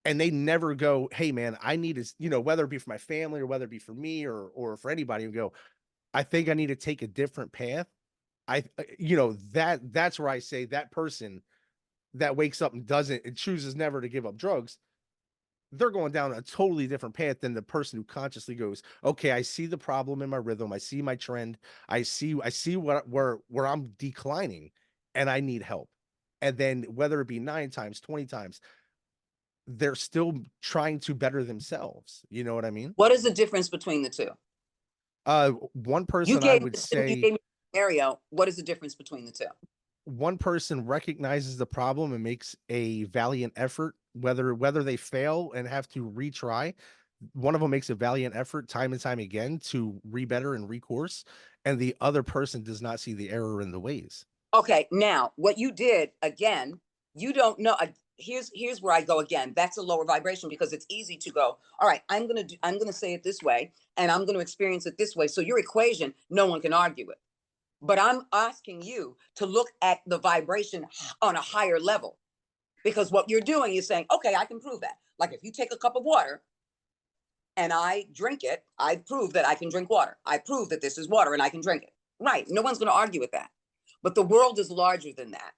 And they never go, hey man, I need to, whether it be for my family or whether it be for me or for anybody, and go, I think I need to take a different path. That's where I say that person that wakes up and chooses never to give up drugs, they're going down a totally different path than the person who consciously goes, okay, I see the problem in my rhythm. I see my trend. I see where I'm declining, and I need help. And then whether it be 9 times, 20 times, they're still trying to better themselves. You know what I mean? What is the difference between the two? One person I would You say, gave me a scenario. What is the difference between the two? one person recognizes the problem and makes a valiant effort, whether they fail and have to retry. One of them makes a valiant effort time and time again to rebetter and recourse, and the other person does not see the error in the ways. Okay, now what you did again, you don't know. Here's where I go again. That's a lower vibration because it's easy to go. All right, I'm gonna say it this way, and I'm gonna experience it this way. So your equation, no one can argue it. But I'm asking you to look at the vibration on a higher level because what you're doing is saying, okay, I can prove that. Like if you take a cup of water and I drink it, I prove that I can drink water. I prove that this is water and I can drink it. Right. No one's going to argue with that. But the world is larger than that.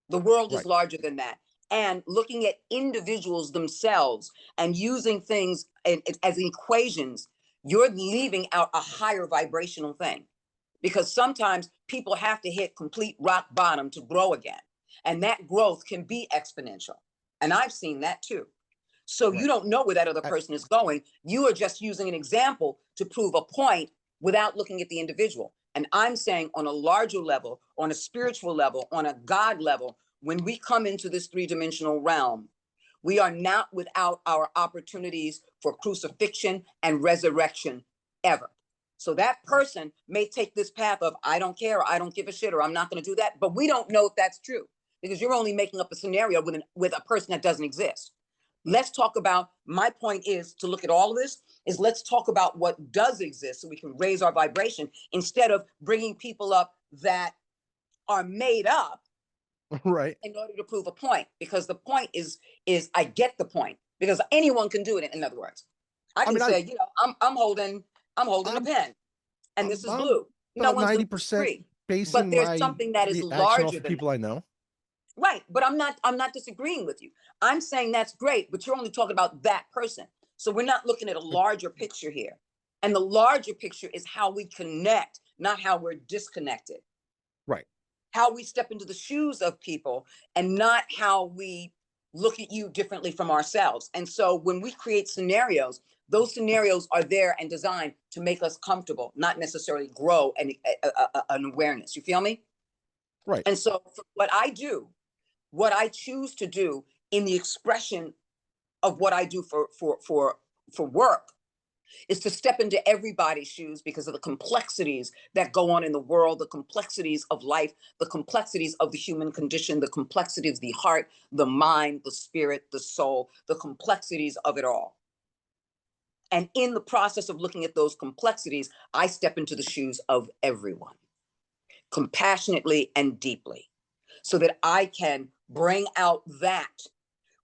The world is Right. larger than that. And looking at individuals themselves and using things as equations, you're leaving out a higher vibrational thing because sometimes people have to hit complete rock bottom to grow again. And that growth can be exponential. And I've seen that too. So you Right. don't know where that other person is going. You are just using an example to prove a point without looking at the individual. And I'm saying on a larger level, on a spiritual level, on a God level, when we come into this three-dimensional realm, we are not without our opportunities for crucifixion and resurrection ever. So that person may take this path of, I don't care, or I don't give a shit, or I'm not going to do that. But we don't know if that's true because you're only making up a scenario with a person that doesn't exist. Let's talk about, my point is to look at all of this, is let's talk about what does exist so we can raise our vibration instead of bringing people up that are made up Right. in order to prove a point. Because the point is I get the point because anyone can do it. In other words, I I can mean, say, you know, I'm holding a I'm pen and this is I'm blue. No about one's going to 90% disagree. But basing there's my something that is reaction off larger of than that. people I know. Right. But I'm not disagreeing with you. I'm saying that's great, but you're only talking about that person. So we're not looking at a larger picture here. And the larger picture is how we connect, not how we're disconnected. Right. How we step into the shoes of people and not how we look at you differently from ourselves. And so when we create scenarios, those scenarios are there and designed to make us comfortable, not necessarily grow an awareness. You feel me? Right. And so what I do, what I choose to do in the expression of what I do for work is to step into everybody's shoes because of the complexities that go on in the world, the complexities of life, the complexities of the human condition, the complexities of the heart, the mind, the spirit, the soul, the complexities of it all. And in the process of looking at those complexities, I step into the shoes of everyone, compassionately and deeply, so that I can bring out that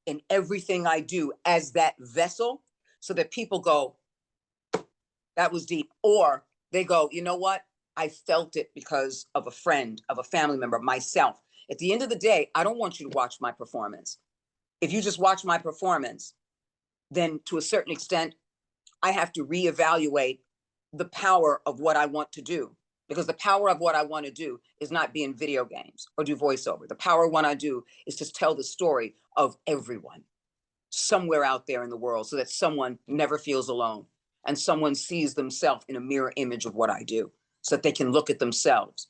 in everything I do as that vessel, so that people go, that was deep. Or they go, you know what? I felt it because of a friend, of a family member, myself. At the end of the day, I don't want you to watch my performance. If you just watch my performance, then to a certain extent, I have to reevaluate the power of what I want to do. Because the power of what I want to do is not be in video games or do voiceover. The power of what I do is to tell the story of everyone somewhere out there in the world so that someone never feels alone and someone sees themselves in a mirror image of what I do so that they can look at themselves.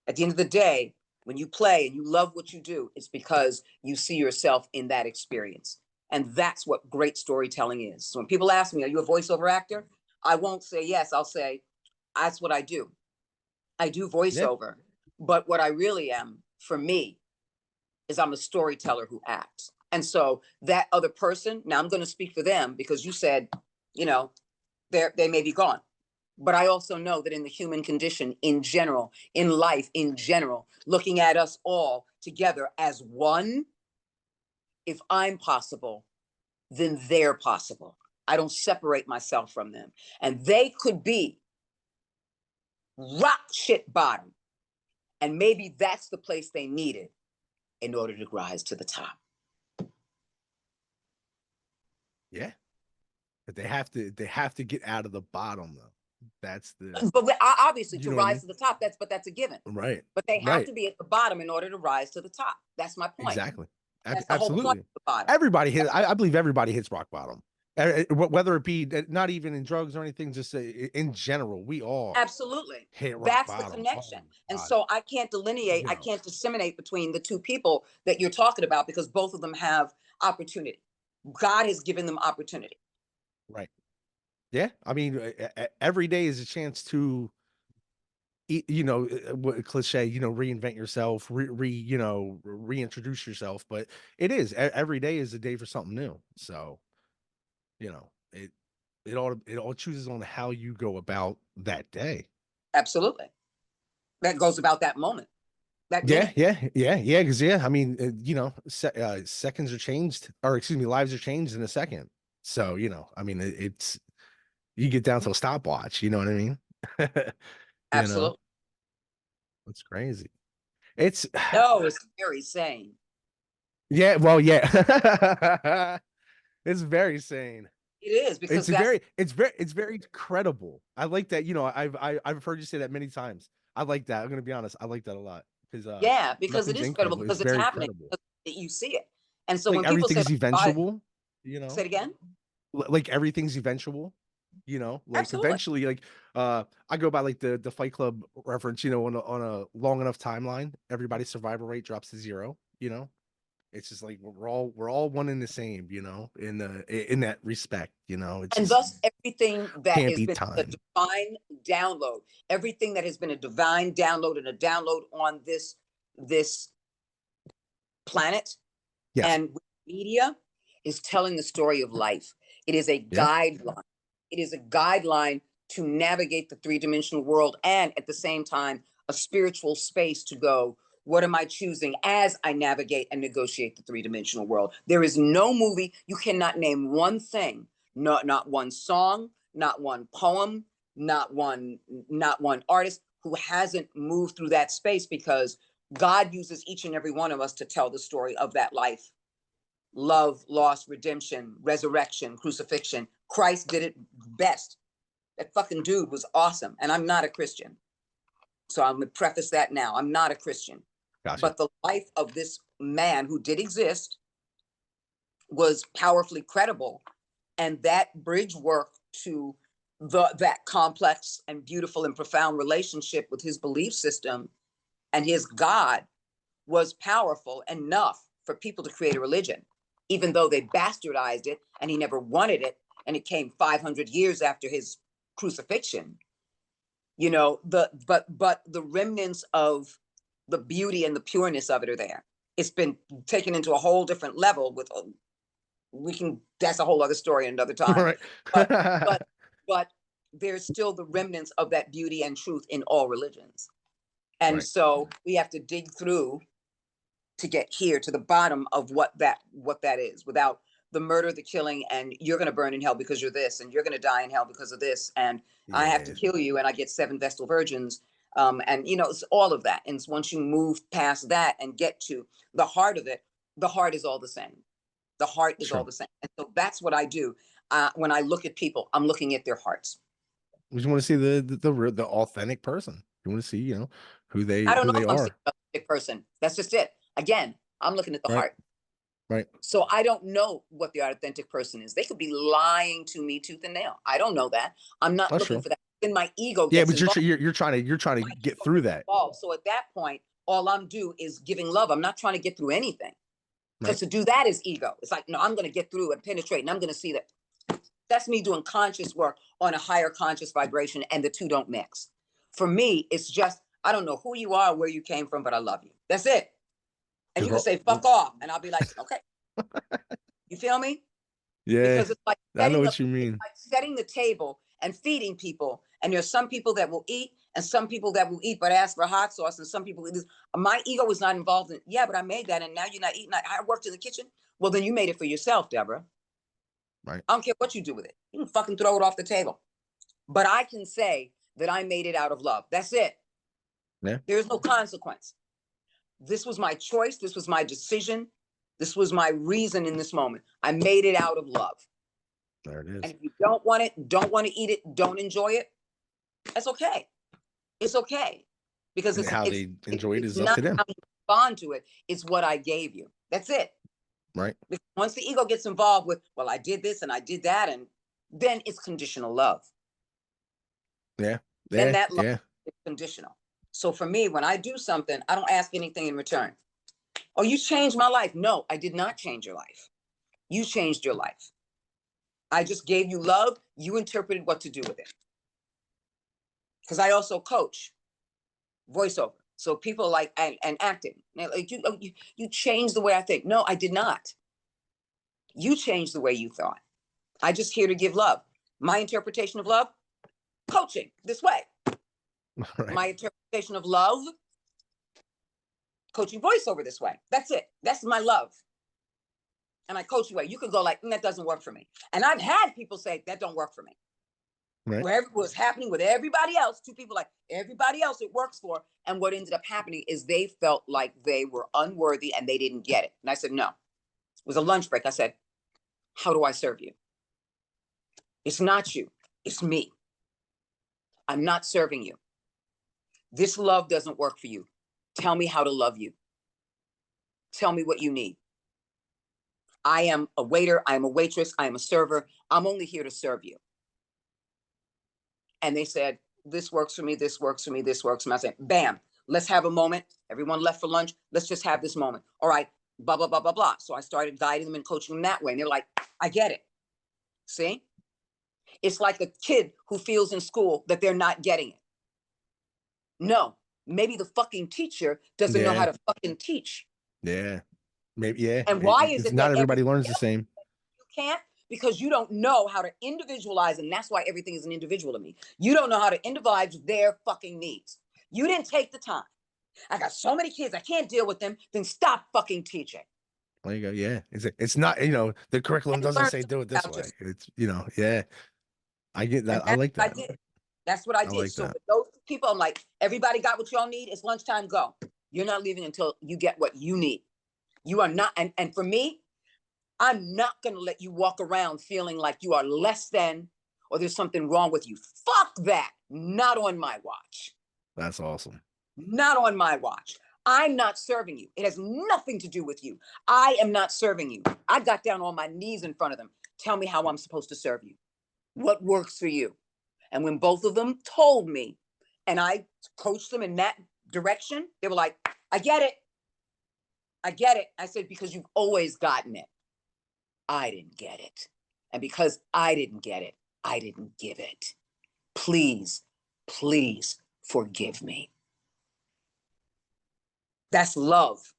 At the end of the day, when you play and you love what you do, it's because you see yourself in that experience. And that's what great storytelling is. So when people ask me, are you a voiceover actor? I won't say yes. I'll say, that's what I do. I do Yeah. voiceover. But what I really am, for me, is I'm a storyteller who acts. And so that other person, now I'm going to speak for them because you said, you know, they may be gone. But I also know that in the human condition in general, in life in general, looking at us all together as one, if I'm possible, then they're possible. I don't separate myself from them. And they could be rock shit bottom. And maybe that's the place they needed in order to rise to the top. Yeah. But they have to get out of the bottom though. That's the But obviously, you to know what I rise mean? to the top, that's a given. Right. But they have Right. to be at the bottom in order to rise to the top. That's my point. Exactly. That's the whole point Absolutely. of the bottom. Everybody hit. I believe everybody hits rock bottom. Whether it be not even in drugs or anything, just in general, we all Absolutely. hit rock That's the bottom. connection. Oh And God. so I can't delineate, You I know. can't disseminate between the two people that you're talking about because both of them have opportunity. God has given them opportunity. Right. Yeah. I mean, every day is a chance to you know, what cliche, you know, reinvent yourself, you know, reintroduce yourself. But it is every day is a day for something new. So, you know, it all chooses on how you go about that day. Absolutely. That goes about that moment, that Yeah, minute. yeah. Because I mean, you know, seconds are changed, or excuse me, lives are changed in a second. So, you know, I mean, it's you get down to a stopwatch. You know what I mean? You know, Absolutely. it's crazy. It's No, it's very sane. yeah, well, yeah. It's very sane. It is because that's It's very credible. I like that. You know, I've heard you say that many times. I like that. I'm gonna be honest. I like that a lot because yeah, because it nothing's is credible incredible. It's because it's very happening. credible. Because you see it. And so Like when people say, everything's like, God, eventual. You say know, it again. like everything's eventual. You know, like Absolutely. eventually, like I go by like the Fight Club reference. You know, on a long enough timeline, everybody's survival rate drops to zero. You know, it's just like we're all one and the same, you know, in that respect, you know. It's And just thus, everything that can't has be been a time. divine download, everything that has been a divine download and a download on this planet Yes. and media is telling the story of life. It is a Yeah. guideline. It is a guideline to navigate the three-dimensional world and at the same time a spiritual space to go, what am I choosing as I navigate and negotiate the three-dimensional world? There is no movie, you cannot name one thing, not one song, not one poem, not one artist who hasn't moved through that space because God uses each and every one of us to tell the story of that life. Love, loss, redemption, resurrection, crucifixion. Christ did it best. That fucking dude was awesome. And I'm not a Christian. So I'm going to preface that now. I'm not a Christian. Gotcha. But the life of this man who did exist was powerfully credible. And that bridge work to that complex and beautiful and profound relationship with his belief system and his God was powerful enough for people to create a religion, even though they bastardized it and he never wanted it. And it came 500 years after his crucifixion. You know, but the remnants of the beauty and the pureness of it are there. It's been taken into a whole different level with we can that's a whole other story another All time. right. But but but there's still the remnants of that beauty and truth in all religions. And Right. so we have to dig through to get here to the bottom of what that is without the murder, the killing, and you're going to burn in hell because you're this, and you're going to die in hell because of this, and I have to Yeah. kill you, and I get 7 Vestal virgins, and it's all of that. And once you move past that and get to the heart of it, the heart is all the same. The heart is all Sure. the same, and so that's what I do. When I look at people, I'm looking at their hearts. We just want to see the authentic person. You want to see, you know, I don't who know they if I'm seeing are. a authentic person. That's just it. Again, I'm looking at the Right. heart. Right. So I don't know what the authentic person is. They could be lying to me tooth and nail. I don't know that. I'm not That's looking true. for that. Then my ego Yeah, gets but involved. you're trying to My get ego through gets that. involved. So at that point, all I'm do is giving love. I'm not trying to get through anything. Because Right. to do that is ego. It's like, no, I'm going to get through and penetrate, and I'm going to see that. That's me doing conscious work on a higher conscious vibration, and the two don't mix. For me, it's just, I don't know who you are, where you came from, but I love you. That's it. And Because you can say, fuck off. And I'll be like, okay. You feel me? yeah, Because it's like I know setting what up, you it's mean. like setting the table and feeding people. And there's some people that will eat and some people that will eat but ask for hot sauce, and some people my ego is not involved in, yeah, but I made that and now you're not eating. I worked in the kitchen. Well, then you made it for yourself, Deborah. Right. I don't care what you do with it. You can fucking throw it off the table. But I can say that I made it out of love. That's it. Yeah. There's no consequence. This was my choice. This was my decision. This was my reason in this moment. I made it out of love. There it And is. if you don't want it, don't want to eat it, don't enjoy it, that's okay. It's okay. Because And how they enjoy it it's is up not to them. how you respond to it, it's what I gave you. That's it. Right. Because once the ego gets involved with, well, I did this and I did that, and then it's conditional love. Yeah. Then Yeah. that love Yeah. is conditional. So for me, when I do something, I don't ask anything in return. Oh, you changed my life. No, I did not change your life. You changed your life. I just gave you love. You interpreted what to do with it. Because I also coach. voiceover. So people like and acting. Like you changed the way I think. No, I did not. You changed the way you thought. I just here to give love. My interpretation of love, coaching this way. Right. My interpretation of love, coaching voiceover this way. That's it. That's my love. And I coach you way. You can go like, that doesn't work for me. And I've had people say that don't work for me. Right. Wherever was happening with everybody else, two people like everybody else it works for. And what ended up happening is they felt like they were unworthy and they didn't get it. And I said, no. It was a lunch break. I said, how do I serve you? It's not you. It's me. I'm not serving you. This love doesn't work for you. Tell me how to love you. Tell me what you need. I am a waiter. I am a waitress. I am a server. I'm only here to serve you. And they said, this works for me. This works for me. This works for me. I said, bam, let's have a moment. Everyone left for lunch. Let's just have this moment. All right, blah, blah, blah, blah, blah. So I started guiding them and coaching them that way. And they're like, I get it. See? It's like a kid who feels in school that they're not getting it. No, maybe the fucking teacher doesn't know how to fucking teach. Yeah. Maybe, yeah. And why is it not that everybody learns the same? You can't, because you don't know how to individualize, and that's why everything is an individual to me. You don't know how to individualize their fucking needs. You didn't take the time. I got so many kids, I can't deal with them. Then stop fucking teaching. There you go. Yeah. It's not, the curriculum doesn't say do it this way. It's, yeah. I get that. I like that. I did. That's what I did. like So that. for those people, I'm like, everybody got what y'all need. It's lunchtime. Go. You're not leaving until you get what you need. You are not. And for me, I'm not going to let you walk around feeling like you are less than or there's something wrong with you. Fuck that. Not on my watch. That's awesome. Not on my watch. I'm not serving you. It has nothing to do with you. I am not serving you. I got down on my knees in front of them. Tell me how I'm supposed to serve you. What works for you? And when both of them told me and I coached them in that direction, they were like, I get it. I get it. I said, because you've always gotten it. I didn't get it. And because I didn't get it, I didn't give it. Please, please forgive me. That's love.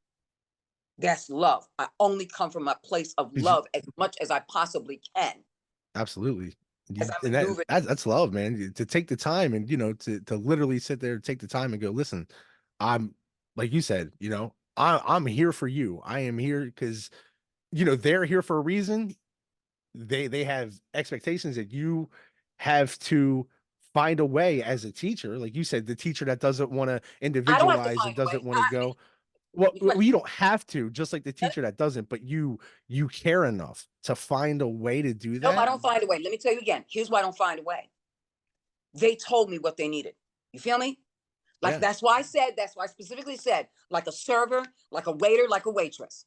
That's love. I only come from a place of love as much as I possibly can. Absolutely. That's love, man. To take the time and, to literally sit there and take the time and go, listen, I'm, like you said, I'm here for you. I am here because, they're here for a reason. They have expectations that you have to find a way as a teacher. Like you said, the teacher that doesn't want to individualize and doesn't want to go. Well, you don't have to, just like the teacher that doesn't, but you care enough to find a way to do that. No, I don't find a way. Let me tell you again. Here's why I don't find a way. They told me what they needed. You feel me? Like, that's why I specifically said, like a server, like a waiter, like a waitress.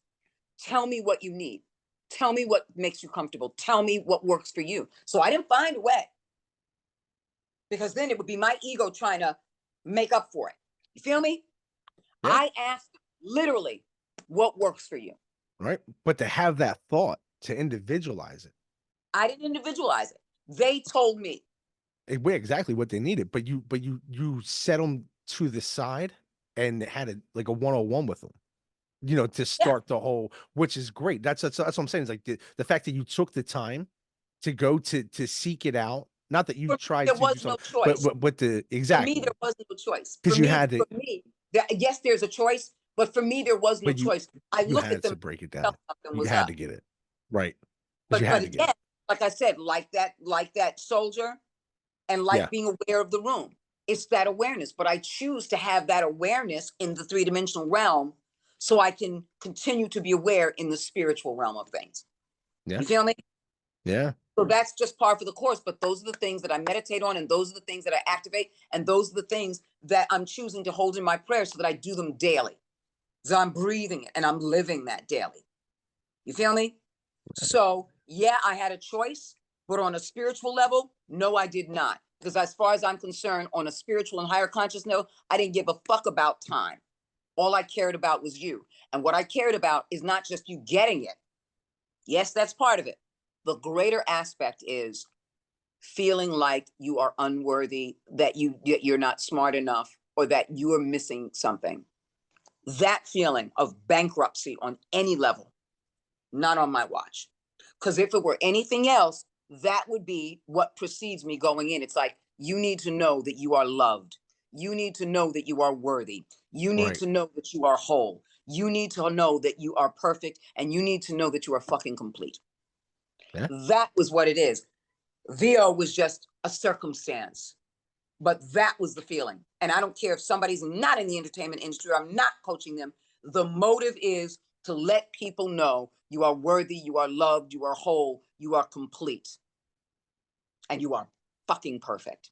Tell me what you need. Tell me what makes you comfortable. Tell me what works for you. So I didn't find a way. Because then it would be my ego trying to make up for it. You feel me? Yeah. I asked literally what works for you. Right. But to have that thought, to individualize it. I didn't individualize it. They told me. Exactly what they needed. But you set them to the side and had a one-on-one with them. To start the whole, which is great. That's what I'm saying. Is like the fact that you took the time to go to seek it out. Not that you tried to. There was no choice. But exactly. For me, there was no choice. Because you had to. For me, yes, there's a choice, but for me, there was no choice. I looked at them to break it down. You had to get it right. But again, like I said, like that soldier, and being aware of the room. It's that awareness. But I choose to have that awareness in the three-dimensional realm, so I can continue to be aware in the spiritual realm of things. Yeah. You feel me? Yeah. So that's just par for the course. But those are the things that I meditate on, and those are the things that I activate, and those are the things that I'm choosing to hold in my prayer so that I do them daily. So I'm breathing it and I'm living that daily. You feel me? So yeah, I had a choice, but on a spiritual level, no, I did not. Because as far as I'm concerned, on a spiritual and higher conscious note, I didn't give a fuck about time. All I cared about was you. And what I cared about is not just you getting it. Yes, that's part of it. The greater aspect is feeling like you are unworthy, that you're not smart enough, or that you are missing something. That feeling of bankruptcy on any level, not on my watch. Because if it were anything else, that would be what precedes me going in. It's like, you need to know that you are loved. You need to know that you are worthy. You need Right. to know that you are whole. You need to know that you are perfect, and you need to know that you are fucking complete. Yeah. That was what it is. VO was just a circumstance, but that was the feeling. And I don't care if somebody's not in the entertainment industry, I'm not coaching them. The motive is to let people know you are worthy, you are loved, you are whole, you are complete, and you are fucking perfect.